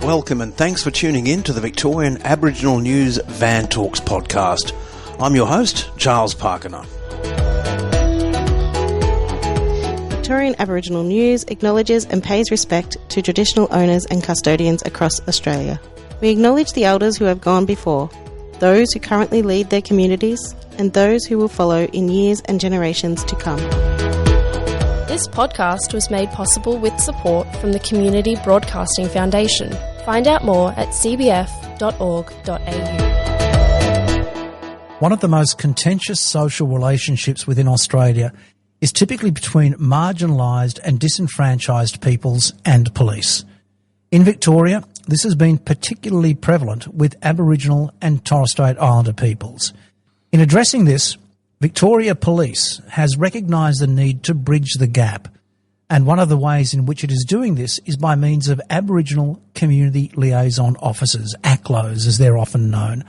Welcome and thanks for tuning in to the Victorian Aboriginal News Van Talks podcast. I'm your host, Charles Parkiner. Victorian Aboriginal News acknowledges and pays respect to traditional owners and custodians across Australia. We acknowledge the elders who have gone before, those who currently lead their communities, and those who will follow in years and generations to come. This podcast was made possible with support from the Community Broadcasting Foundation. Find out more at cbf.org.au. One of the most contentious social relationships within Australia is typically between marginalised and disenfranchised peoples and police. In Victoria, this has been particularly prevalent with Aboriginal and Torres Strait Islander peoples. In addressing this, Victoria Police has recognised the need to bridge the gap, and one of the ways in which it is doing this is by means of Aboriginal Community Liaison Officers, ACLOs as they're often known.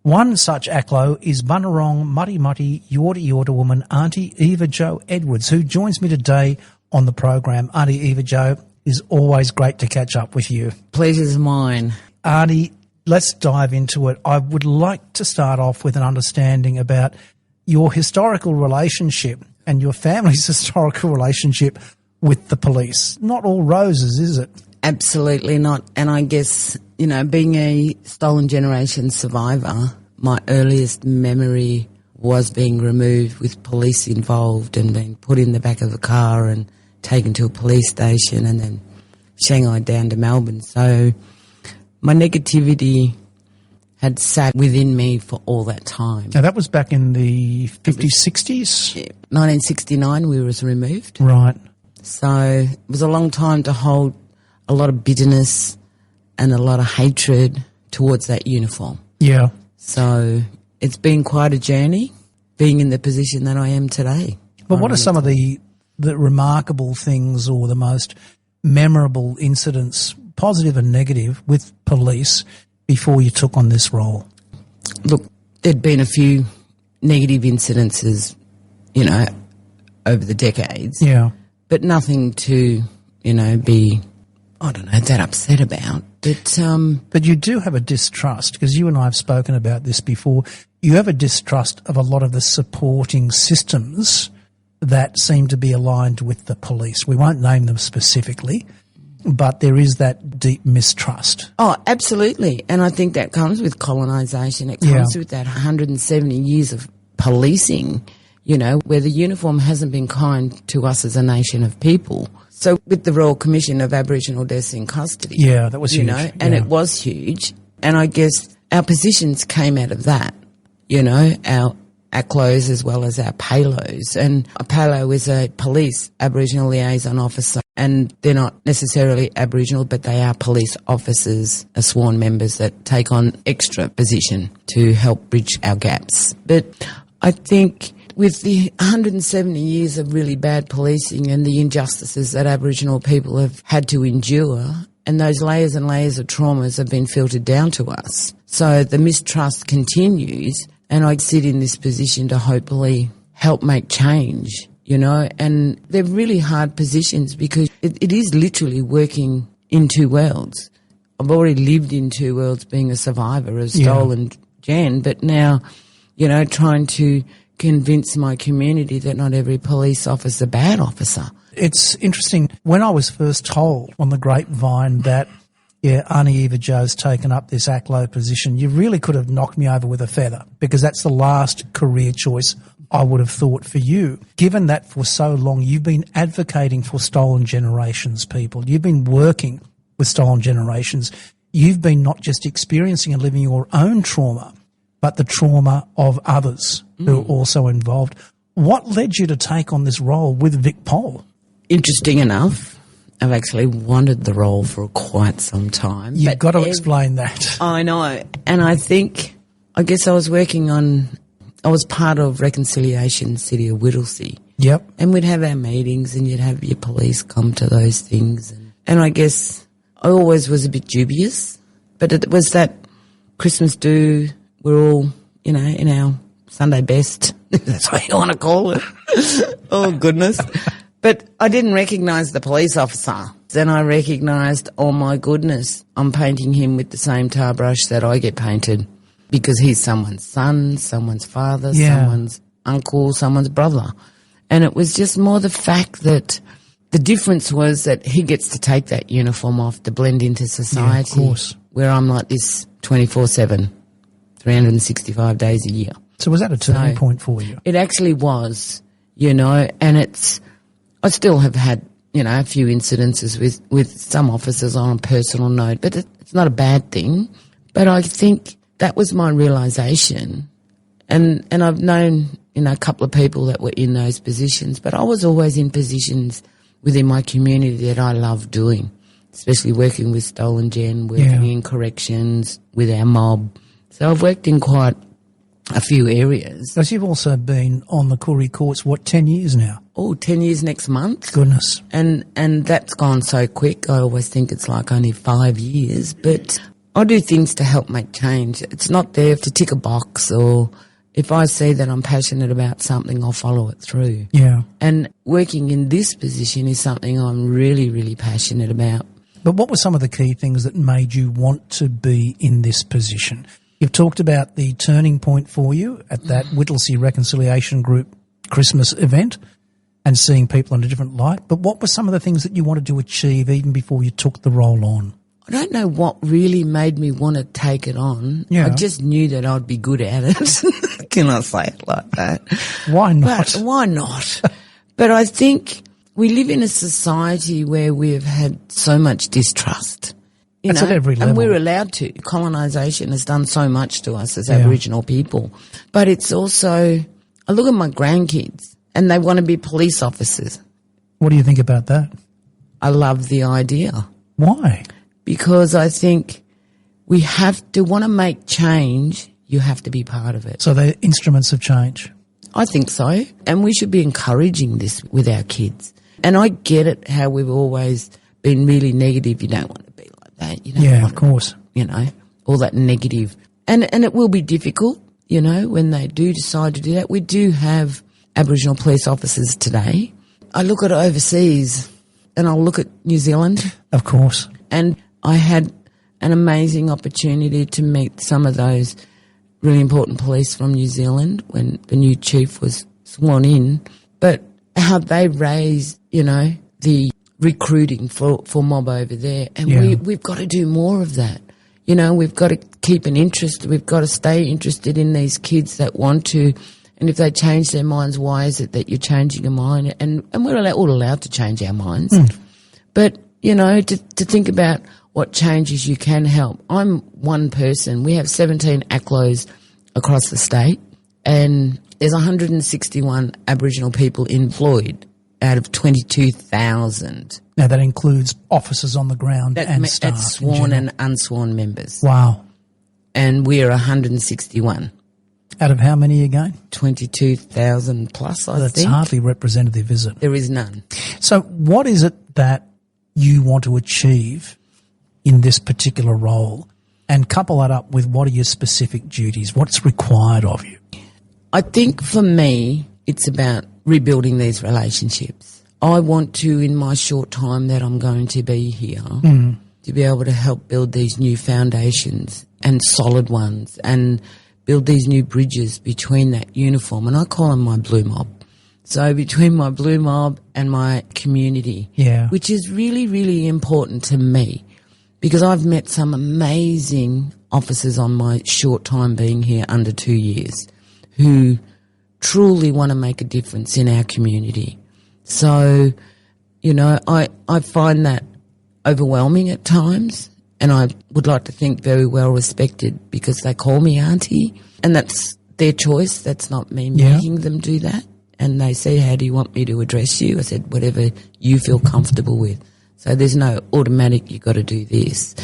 One such ACLO is Bunurong Muddy Muddy Yorta Yorta woman Aunty Evajo Edwards, who joins me today on the program. Aunty Evajo, it is always great to catch up with you. Pleasure's mine. Aunty, let's dive into it. I would like to start off with an understanding about your historical relationship and your family's historical relationship with the police. Not all roses, is it? Absolutely not. And I guess, you know, being a stolen generation survivor, my earliest memory was being removed with police involved and being put in the back of a car and taken to a police station and then shanghaied down to Melbourne. So my negativity had sat within me for all that time. Now, that was back in the 50s, 60s? 1969 we was removed. Right. So it was a long time to hold a lot of bitterness and a lot of hatred towards that uniform. Yeah. So it's been quite a journey being in the position that I am today. But what are some of the remarkable things or the most memorable incidents, positive and negative, with police before you took on this role? Look, there'd been a few negative incidences, you know, over the decades. Yeah. But nothing to, you know, be, I don't know, that upset about. But you do have a distrust, because you and I have spoken about this before. You have a distrust of a lot of the supporting systems that seem to be aligned with the police. We won't name them specifically, but there is that deep mistrust. Oh, absolutely. And I think that comes with colonisation. It comes with that 170 years of policing, you know, where the uniform hasn't been kind to us as a nation of people. So with the Royal Commission of Aboriginal Deaths in Custody. Yeah, that was huge. You know, and it was huge. And I guess our positions came out of that, you know, our ACLOs as well as our PALOs. And a PALO is a police Aboriginal Liaison Officer. And they're not necessarily Aboriginal, but they are police officers, sworn members that take on extra position to help bridge our gaps. But I think with the 170 years of really bad policing and the injustices that Aboriginal people have had to endure, and those layers and layers of traumas have been filtered down to us. So the mistrust continues, and I sit in this position to hopefully help make change, you know, and they're really hard positions because it is literally working in two worlds. I've already lived in two worlds being a survivor of stolen gen, but now, you know, trying to convince my community that not every police officer is a bad officer. It's interesting. When I was first told on the grapevine that, Aunty Evajo's taken up this ACLO position, you really could have knocked me over with a feather, because that's the last career choice I would have thought for you. Given that for so long you've been advocating for stolen generations people, you've been working with stolen generations, you've been not just experiencing and living your own trauma, but the trauma of others who are also involved. What led you to take on this role with Vic Pol? Interesting enough, I've actually wanted the role for quite some time. You've got to explain that. I know. And I guess I was part of Reconciliation City of Whittlesea. Yep. And we'd have our meetings and you'd have your police come to those things. And I guess I always was a bit dubious, but it was that Christmas do, we're all, you know, in our Sunday best. That's what you want to call it. Oh, goodness. But I didn't recognise the police officer. Then I recognised, oh my goodness, I'm painting him with the same tar brush that I get painted, because he's someone's son, someone's father, someone's uncle, someone's brother. And it was just more the fact that the difference was that he gets to take that uniform off to blend into society. Yeah, of course. Where I'm like this 24/7, 365 days a year. So was that a turning point for you? It actually was, and I still have had, a few incidences with some officers on a personal note, but it's not a bad thing. But I think that was my realisation. And I've known, a couple of people that were in those positions, but I was always in positions within my community that I love doing, especially working with Stolen Gen, working in corrections, with our mob. So I've worked in quite a few areas. Because you've also been on the Koori courts, 10 years now? Oh, 10 years next month. Goodness. And that's gone so quick. I always think it's like only 5 years, but I do things to help make change. It's not there to tick a box, or if I see that I'm passionate about something, I'll follow it through. Yeah. And working in this position is something I'm really, really passionate about. But what were some of the key things that made you want to be in this position? You've talked about the turning point for you at that Whittlesea Reconciliation Group Christmas event and seeing people in a different light. But what were some of the things that you wanted to achieve even before you took the role on? I don't know what really made me want to take it on. Yeah. I just knew that I'd be good at it. Can I say it like that? Why not? But why not? But I think we live in a society where we have had so much distrust. That's at every level. And we're allowed to. Colonisation has done so much to us as Aboriginal people. But it's also, I look at my grandkids and they want to be police officers. What do you think about that? I love the idea. Why? Because I think we have to want to make change, you have to be part of it. So they're instruments of change? I think so. And we should be encouraging this with our kids. And I get it, how we've always been really negative. You don't want to be like that. You don't want of course. All that negative. And it will be difficult, when they do decide to do that. We do have Aboriginal police officers today. I look at overseas and I'll look at New Zealand. Of course. And I had an amazing opportunity to meet some of those really important police from New Zealand when the new chief was sworn in. But how they raised, the recruiting for mob over there. And we've got to do more of that. We've got to keep an interest. We've got to stay interested in these kids that want to. And if they change their minds, why is it that you're changing a mind? And we're all allowed to change our minds. But, to think about what changes you can help. I'm one person. We have 17 ACLOs across the state, and there's 161 Aboriginal people employed out of 22,000. Now that includes officers on the ground and staff. That's sworn and unsworn members. Wow. And we're 161. Out of how many again? 22,000 plus, I think. That's hardly representative, is it? There is none. So what is it that you want to achieve in this particular role, and couple that up with what are your specific duties, what's required of you? I think for me, it's about rebuilding these relationships. I want to, in my short time that I'm going to be here, to be able to help build these new foundations and solid ones and build these new bridges between that uniform, and I call them my blue mob. So between my blue mob and my community, which is really, really important to me, because I've met some amazing officers on my short time being here, under 2 years, who truly want to make a difference in our community. So, I find that overwhelming at times, and I would like to think very well respected, because they call me Auntie, and that's their choice. That's not me making them do that. And they say, how do you want me to address you? I said, whatever you feel comfortable with. So there's no automatic, you got to do this.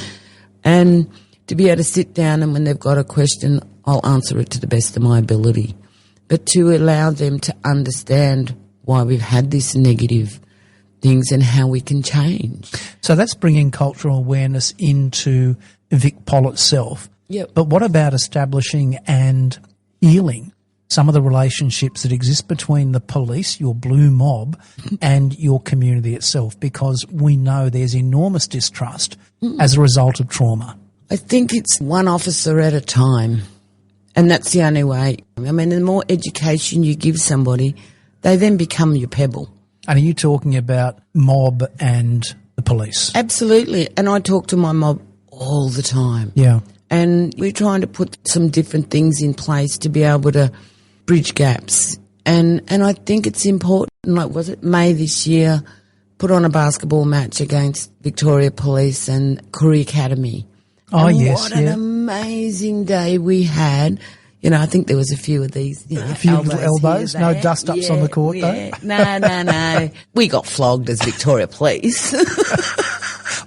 And to be able to sit down, and when they've got a question, I'll answer it to the best of my ability. But to allow them to understand why we've had this negative things and how we can change. So that's bringing cultural awareness into VicPol itself. Yep. But what about establishing and healing some of the relationships that exist between the police, your blue mob, and your community itself, because we know there's enormous distrust as a result of trauma. I think it's one officer at a time, and that's the only way. I mean, the more education you give somebody, they then become your pebble. And are you talking about mob and the police? Absolutely. And I talk to my mob all the time. Yeah. And we're trying to put some different things in place to be able to bridge gaps. And I think it's important, like, was it May this year, put on a basketball match against Victoria Police and Koori Academy. Oh, and yes. What an amazing day we had. You know, I think there was a few of these, you know, a few little elbows, no dust-ups on the court, though? No. We got flogged as Victoria Police.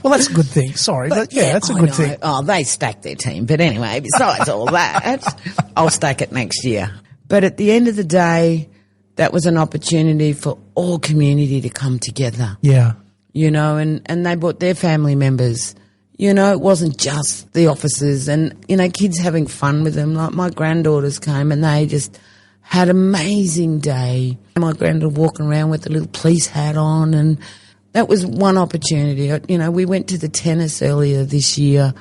Well, that's a good thing. Sorry. That's a good thing. Oh, they stacked their team. But anyway, besides all that, I'll stack it next year. But at the end of the day, that was an opportunity for all community to come together. Yeah. You know, and they brought their family members. You know, it wasn't just the officers and, you know, kids having fun with them. Like my granddaughters came and they just had an amazing day. My granddaughter walking around with a little police hat on, and that was one opportunity. You know, we went to the tennis earlier this year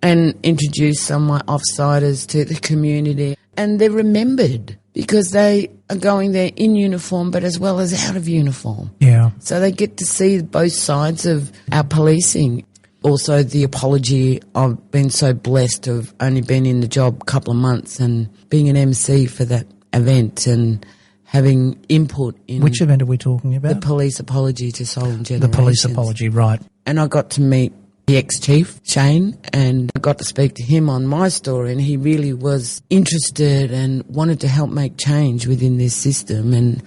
and introduced some of my offsiders to the community, and they're remembered because they are going there in uniform but as well as out of uniform. Yeah. So they get to see both sides of our policing. Also, the apology, I've been so blessed to have only been in the job a couple of months and being an MC for that event and having input in... Which event are we talking about? The police apology to Stolen Generations. The police apology, right. And I got to meet the ex-chief, Shane, and I got to speak to him on my story, and he really was interested and wanted to help make change within this system. And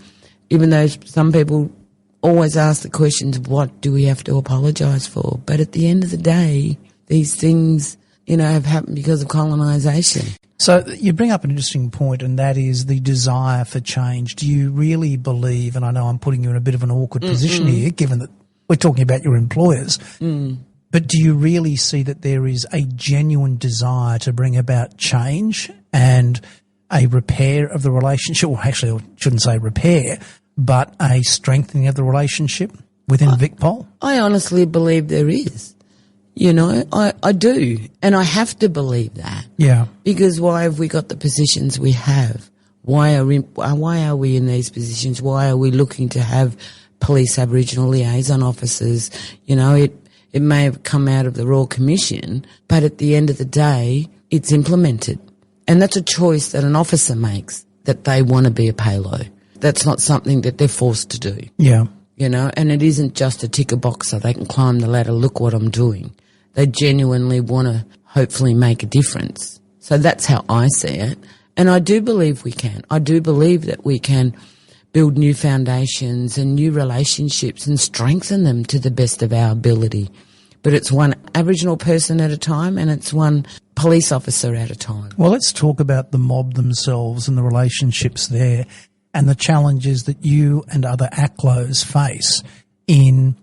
even though some people always ask the questions, what do we have to apologise for? But at the end of the day, these things, you know, have happened because of colonisation. So you bring up an interesting point, and that is the desire for change. Do you really believe, and I know I'm putting you in a bit of an awkward position here, given that we're talking about your employers, but do you really see that there is a genuine desire to bring about change and a repair of the relationship? Well, actually, I shouldn't say repair, but a strengthening of the relationship within VicPol? I honestly believe there is. You know, I do. And I have to believe that. Yeah. Because why have we got the positions we have? Why are we in these positions? Why are we looking to have police Aboriginal liaison officers? You know, it may have come out of the Royal Commission, but at the end of the day, it's implemented. And that's a choice that an officer makes, that they want to be a PALO. That's not something that they're forced to do. Yeah. You know, and it isn't just a ticker box so they can climb the ladder, look what I'm doing. They genuinely want to hopefully make a difference. So that's how I see it. And I do believe we can. I do believe that we can build new foundations and new relationships and strengthen them to the best of our ability. But it's one Aboriginal person at a time, and it's one police officer at a time. Well, let's talk about the mob themselves and the relationships there and the challenges that you and other ACLOs face in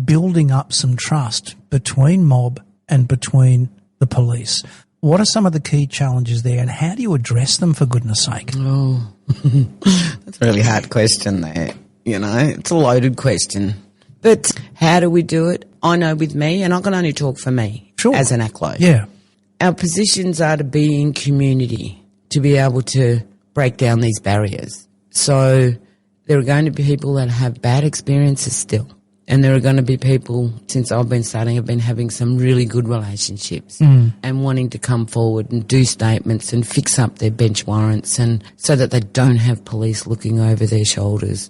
building up some trust between mob and between the police. What are some of the key challenges there, and how do you address them, for goodness sake? Oh, that's a really hard question there. You know, it's a loaded question. But how do we do it? I know with me, and I can only talk for me as an ACLO. Yeah. Our positions are to be in community, to be able to break down these barriers. So there are going to be people that have bad experiences still. And there are going to be people, since I've been starting, have been having some really good relationships and wanting to come forward and do statements and fix up their bench warrants, and so that they don't have police looking over their shoulders.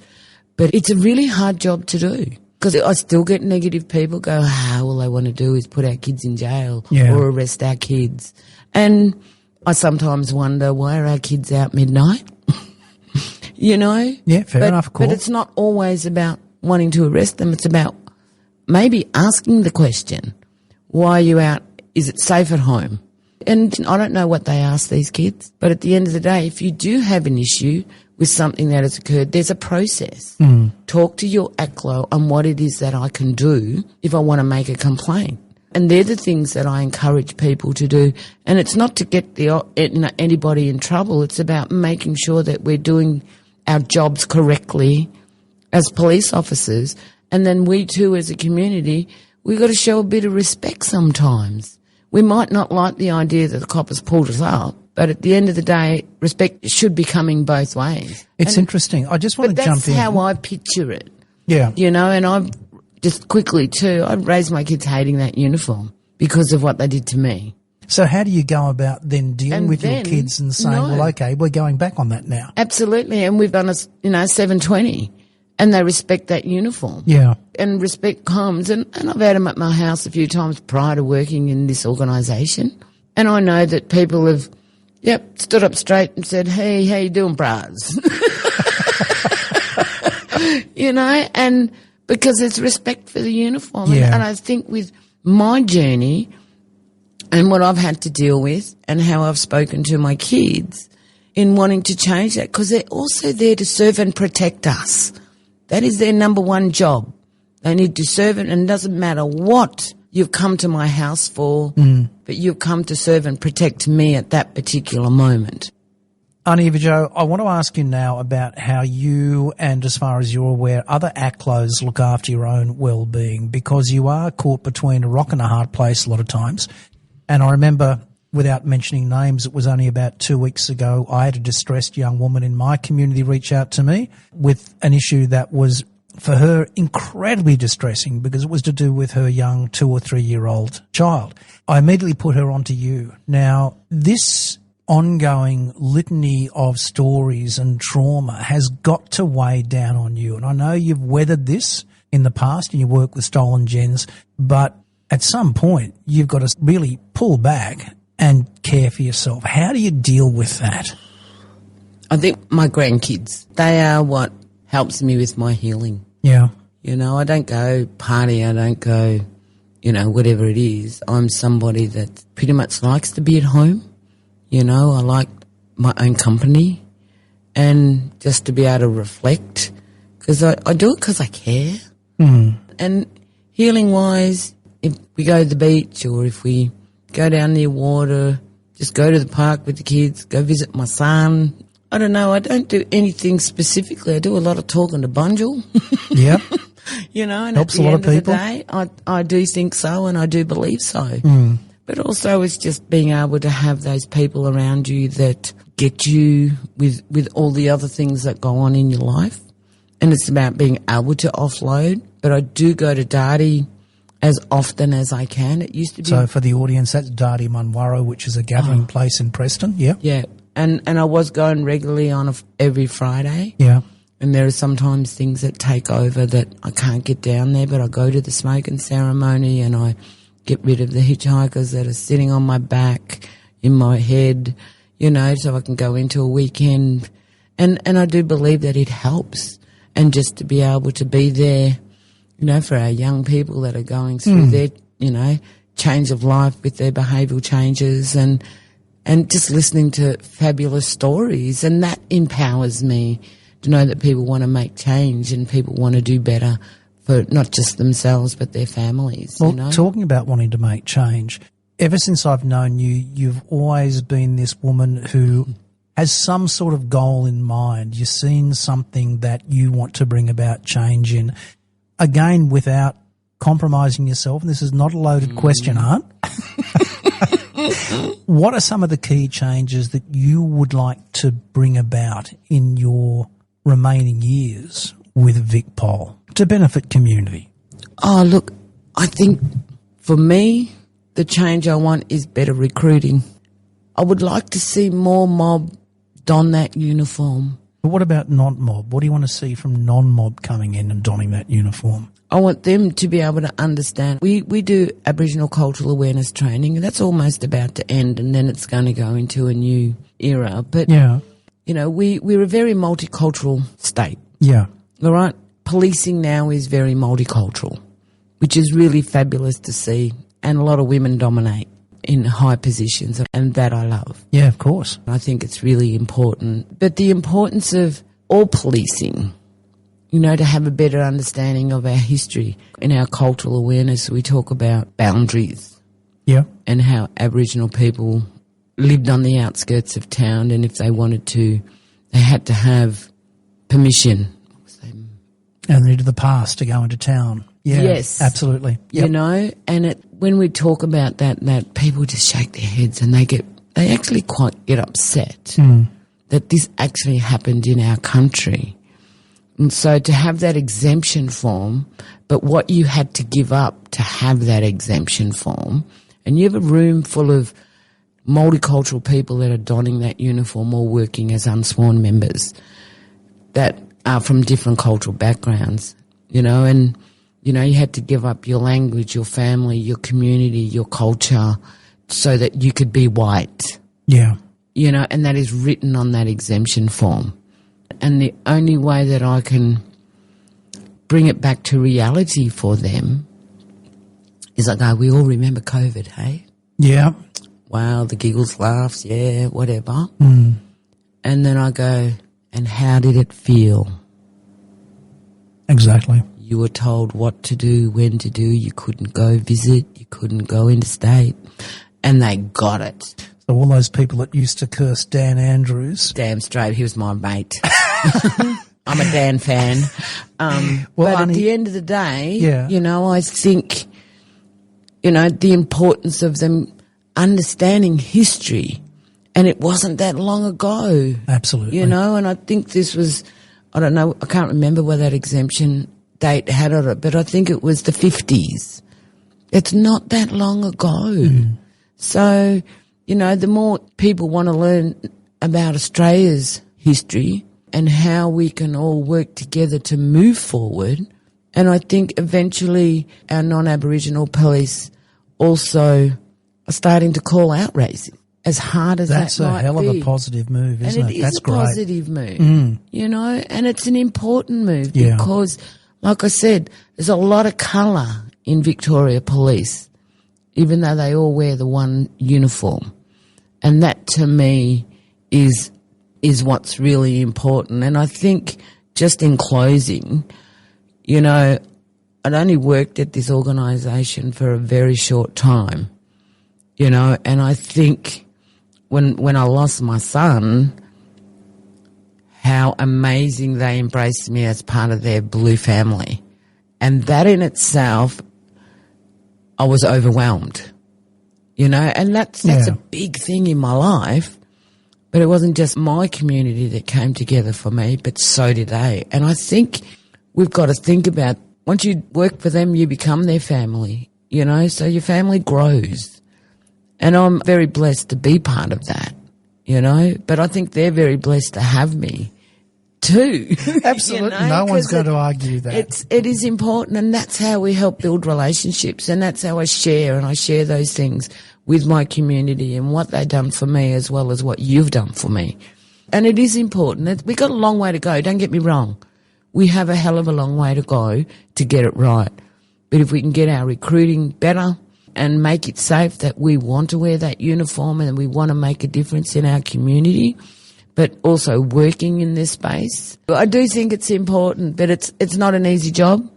But it's a really hard job to do, because I still get negative people go, all they want to do is put our kids in jail or arrest our kids. And I sometimes wonder, why are our kids out midnight? You know? Yeah, fair enough, cool. But it's not always about wanting to arrest them. It's about maybe asking the question, why are you out? Is it safe at home? And I don't know what they ask these kids, but at the end of the day, if you do have an issue with something that has occurred, there's a process. Talk to your ACLO on what it is that I can do if I want to make a complaint. And they're the things that I encourage people to do. And it's not to get anybody in trouble. It's about making sure that we're doing our jobs correctly as police officers. And then we too, as a community, we've got to show a bit of respect sometimes. We might not like the idea that the cop has pulled us up, but at the end of the day, respect should be coming both ways. It's interesting. I just want to jump in. That's how I picture it. Yeah. You know, and I've just quickly too, I raised my kids hating that uniform because of what they did to me. So how do you go about then dealing with your kids and saying, well, okay, we're going back on that now? Absolutely. And we've done a, 720 and they respect that uniform. Yeah. And respect comes, and I've had them at my house a few times prior to working in this organisation. And I know that people have, stood up straight and said, hey, how you doing, bras? And because it's respect for the uniform. Yeah. And I think with my journey and what I've had to deal with and how I've spoken to my kids in wanting to change that, because they're also there to serve and protect us. That is their number one job. They need to serve it, and it doesn't matter what you've come to my house for, but you've come to serve and protect me at that particular moment. Aunty Evajo, I want to ask you now about how you, and as far as you're aware, other ACLOs look after your own well-being, because you are caught between a rock and a hard place a lot of times. And I remember, without mentioning names, it was only about 2 weeks ago, I had a distressed young woman in my community reach out to me with an issue that was, for her, incredibly distressing, because it was to do with her young 2 or 3 year old child. I immediately put her onto you. Now, this ongoing litany of stories and trauma has got to weigh down on you. And I know you've weathered this in the past and you work with stolen gens, but at some point you've got to really pull back and care for yourself. How do you deal with that? I think my grandkids, they are what helps me with my healing. Yeah. I don't go party, I don't go, whatever it is. I'm somebody that pretty much likes to be at home. I like my own company and just to be able to reflect, because I do it because I care. And healing-wise, if we go to the beach or if we go down near water, just go to the park with the kids, go visit my son. I don't know, I don't do anything specifically. I do a lot of talking to Bunjil. Yeah. And helps at the a lot end of people. Of the day, I do think so, and I do believe so. But also it's just being able to have those people around you that get you with all the other things that go on in your life. And it's about being able to offload. But I do go to Darty as often as I can. It used to be... So for the audience, that's Darty Munwarra, which is a gathering place in Preston, yeah? Yeah. And I was going regularly on every Friday. Yeah. And there are sometimes things that take over that I can't get down there, but I go to the smoking ceremony and I get rid of the hitchhikers that are sitting on my back, in my head, so I can go into a weekend. And I do believe that it helps. And just to be able to be there, for our young people that are going through their, change of life with their behavioural changes and just listening to fabulous stories. And that empowers me to know that people want to make change and people want to do better for not just themselves but their families. Well, talking about wanting to make change, ever since I've known you, you've always been this woman who has some sort of goal in mind. You've seen something that you want to bring about change in. Again, without compromising yourself, and this is not a loaded question, Aunt. What are some of the key changes that you would like to bring about in your remaining years with VicPol to benefit community? Oh, look, I think for me, the change I want is better recruiting. I would like to see more mob don that uniform. But what about non-mob? What do you want to see from non-mob coming in and donning that uniform? I want them to be able to understand. We do Aboriginal cultural awareness training, and that's almost about to end, and then it's going to go into a new era. But, we're a very multicultural state. Yeah. All right? Policing now is very multicultural, which is really fabulous to see, and a lot of women dominate in high positions, and that I love. Yeah, of course. I think it's really important. But the importance of all policing, to have a better understanding of our history. In our cultural awareness, we talk about boundaries. Yeah. And how Aboriginal people lived on the outskirts of town, and if they wanted to, they had to have permission. And into the past to go into town. Yeah, yes. Absolutely. Yep. And when we talk about that people just shake their heads and they actually quite get upset that this actually happened in our country. And so to have that exemption form, but what you had to give up to have that exemption form, and you have a room full of multicultural people that are donning that uniform or working as unsworn members that are from different cultural backgrounds, and, you had to give up your language, your family, your community, your culture so that you could be white. Yeah. And that is written on that exemption form. And the only way that I can bring it back to reality for them is I go, we all remember COVID, hey? Yeah. Wow, the giggles, laughs, yeah, whatever. And then I go, and how did it feel? Exactly. You were told what to do, when to do. You couldn't go visit. You couldn't go interstate. And they got it. So all those people that used to curse Dan Andrews. Damn straight, he was my mate. I'm a Dan fan. Well, but at the end of the day, yeah. I think, the importance of them understanding history. And it wasn't that long ago. Absolutely. And I think this was, I don't know, I can't remember where that exemption date had on it, but I think it was the 50s. It's not that long ago. So, the more people want to learn about Australia's history and how we can all work together to move forward, and I think eventually our non-Aboriginal police also are starting to call out racism. As hard as that's that might be. That's a hell of a positive move, isn't it? And it is That's a great. positive move, and it's an important move because, like I said, there's a lot of colour in Victoria Police, even though they all wear the one uniform. And that, to me, is what's really important. And I think, just in closing, I'd only worked at this organisation for a very short time, and I think when I lost my son, how amazing they embraced me as part of their blue family. And that in itself, I was overwhelmed, and that's a big thing in my life. But it wasn't just my community that came together for me, but so did they. And I think we've got to think about, once you work for them, you become their family, so your family grows. And I'm very blessed to be part of that, but I think they're very blessed to have me too. Absolutely. No one's going to argue that. It is important, and that's how we help build relationships, and that's how I share those things with my community and what they've done for me as well as what you've done for me. And it is important. We've got a long way to go, don't get me wrong. We have a hell of a long way to go to get it right. But if we can get our recruiting better and make it safe that we want to wear that uniform and we want to make a difference in our community, but also working in this space, I do think it's important, but it's not an easy job,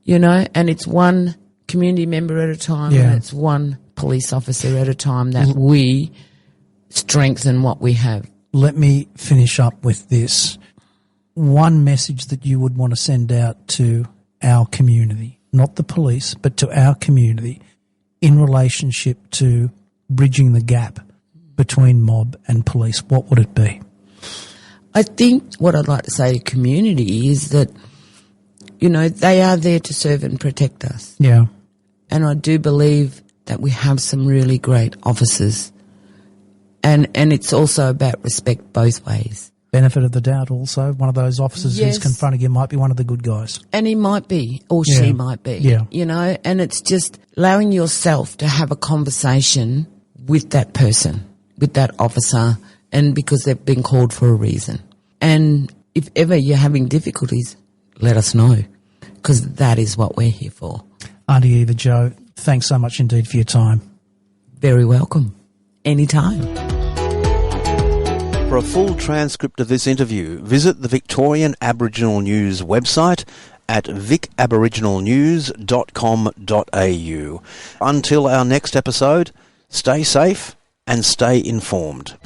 and it's one community member at a time, and it's one police officer at a time that we strengthen what we have. Let me finish up with this. One message that you would want to send out to our community, not the police, but to our community, in relationship to bridging the gap between mob and police, what would it be? I think what I'd like to say to community is that, they are there to serve and protect us. Yeah. And I do believe that we have some really great officers. And it's also about respect both ways. Benefit of the doubt also. One of those officers who's confronting you might be one of the good guys. And he might be, or she might be, and it's just allowing yourself to have a conversation with that person, with that officer, and because they've been called for a reason. And if ever you're having difficulties, let us know, because that is what we're here for. Aunty Evajo, thanks so much indeed for your time. Very welcome. Anytime. For a full transcript of this interview, visit the Victorian Aboriginal News website at vicaboriginalnews.com.au. Until our next episode, stay safe and stay informed.